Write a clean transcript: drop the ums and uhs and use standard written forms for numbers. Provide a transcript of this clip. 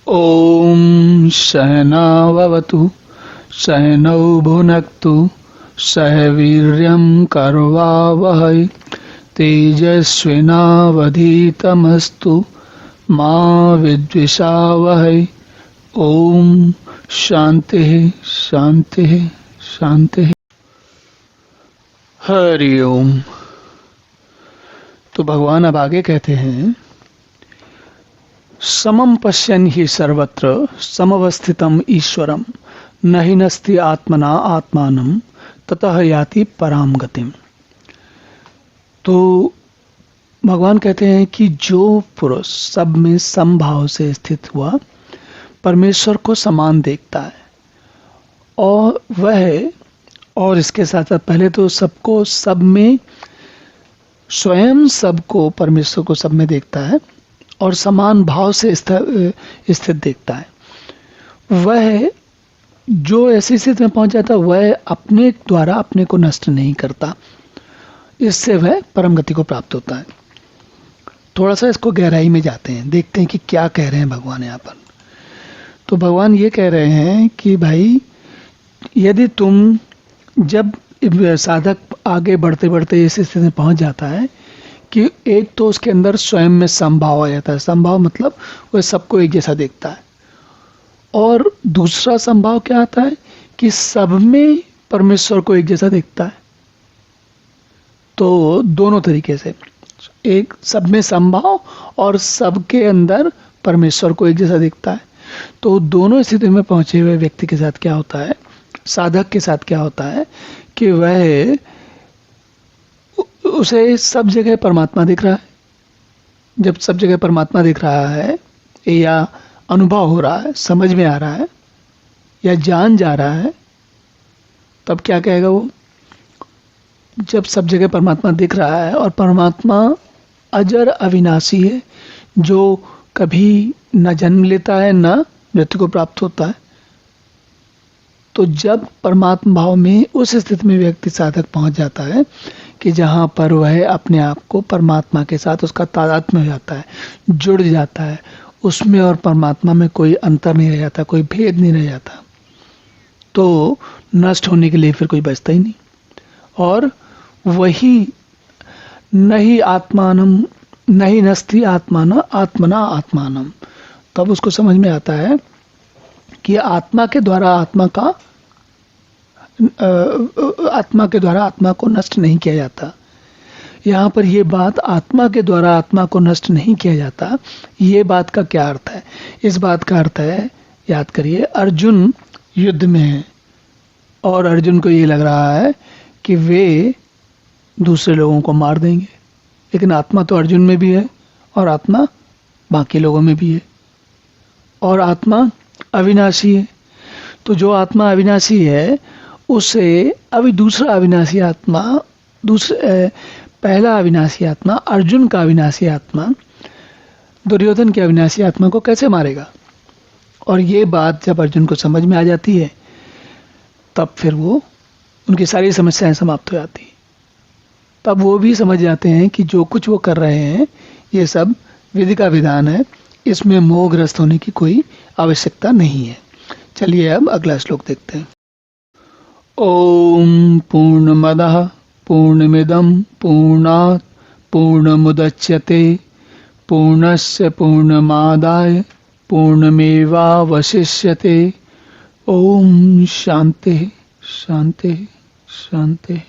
ॐ सहनाववतु सहनौ भुनक्तु सह वीर्यं करवावहै तेजस्विनावधीतमस्तु मा विद्विषावहै। ओम शांति शांति शांति। हरि ओम। तो भगवान अब आगे कहते हैं, समम पश्यन् हि सर्वत्र समवस्थितम ईश्वरम न हि नस्ति आत्मना आत्मानं ततः याति पराम गतिम। तो भगवान कहते हैं कि जो पुरुष सब में समभाव से स्थित हुआ परमेश्वर को समान देखता है और इसके साथ साथ पहले तो सबको सब में, स्वयं सबको परमेश्वर को सब में देखता है और समान भाव से स्थित देखता है, वह जो ऐसी स्थिति में पहुंच जाता है वह अपने द्वारा अपने को नष्ट नहीं करता, इससे वह परम गति को प्राप्त होता है। थोड़ा सा इसको गहराई में जाते हैं, देखते हैं कि क्या कह रहे हैं भगवान यहाँ पर। तो भगवान ये कह रहे हैं कि भाई, यदि तुम, जब साधक आगे बढ़ते बढ़ते इस स्थिति में पहुंच जाता है कि एक तो उसके अंदर स्वयं में समभाव आ जाता है। समभाव मतलब वह सबको एक जैसा देखता है, और दूसरा समभाव क्या आता है कि सब में परमेश्वर को एक जैसा देखता है। तो दोनों तरीके से, एक सब में समभाव और सबके अंदर परमेश्वर को एक जैसा देखता है। तो दोनों स्थिति में पहुंचे हुए व्यक्ति के साथ क्या होता है, साधक के साथ क्या होता है कि वह, उसे सब जगह परमात्मा दिख रहा है। जब सब जगह परमात्मा दिख रहा है या अनुभव हो रहा है, समझ में आ रहा है या जान जा रहा है, तब क्या कहेगा वो? जब सब जगह परमात्मा दिख रहा है और परमात्मा अजर अविनाशी है, जो कभी न जन्म लेता है न मृत्यु को प्राप्त होता है। तो जब परमात्मा भाव में उस स्थिति में व्यक्ति साधक पहुंच जाता है कि जहां पर वह अपने आप को परमात्मा के साथ उसका तादात्म्य हो जाता है, जुड़ जाता है, उसमें और परमात्मा में कोई अंतर नहीं रह जाता, कोई भेद नहीं रह जाता, तो नष्ट होने के लिए फिर कोई बचता ही नहीं। और वही नहीं आत्मानम नहीं नस्ति आत्माना आत्मना आत्मानम, तब उसको समझ में आता है कि आत्मा के द्वारा आत्मा को नष्ट नहीं किया जाता। यहाँ पर ये बात, आत्मा के द्वारा आत्मा को नष्ट नहीं किया जाता, ये बात का क्या अर्थ है? इस बात का अर्थ है, याद करिए, अर्जुन युद्ध में है और अर्जुन को ये लग रहा है कि वे दूसरे लोगों को मार देंगे, लेकिन आत्मा तो अर्जुन में भी है और आत्मा बाकी लोगों में भी है, और आत्मा अविनाशी है। तो जो आत्मा अविनाशी है उसे अभी दूसरा अविनाशी आत्मा, पहला अविनाशी आत्मा, अर्जुन का अविनाशी आत्मा दुर्योधन की अविनाशी आत्मा को कैसे मारेगा? और ये बात जब अर्जुन को समझ में आ जाती है, तब फिर वो, उनकी सारी समस्याएं समाप्त हो जाती हैं। तब वो भी समझ जाते हैं कि जो कुछ वो कर रहे हैं ये सब विधि का विधान है, इसमें मोहग्रस्त होने की कोई आवश्यकता नहीं है। चलिए अब अगला श्लोक देखते हैं। ओम पूर्णमदः पूर्णमिदं पूर्णात् पूर्णमुदच्यते पूर्णस्य पूर्णमादाय पूर्णमेवावशिष्यते। ओम शांति शांति शांति।